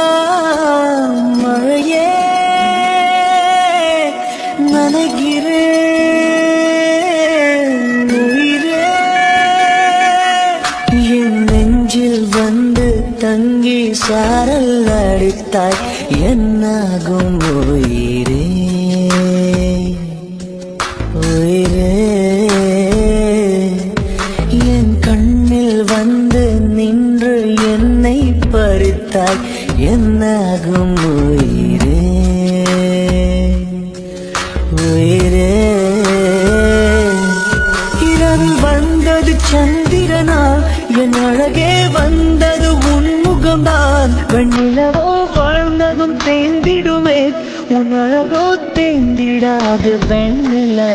மனசெல்லாம் மழையே நனைகிறேன் உயிரே என் நெஞ்சில் வந்து தங்கி சாரல் அடித்தாய் என்னாகும் உயிரே உயிரே என் கண்ணில் வந்து நின்று என்னை பறித்தாய் என்னாகும் உயிரே உயிரே இரவில் வந்தது சந்திரனா என் அழகே வந்தது உன்முகம்தான் வெண்ணிலவோ வாழ்ந்ததும் தேந்திடுமே உன் அழகோ தேந்திடாது வெண்ணிலா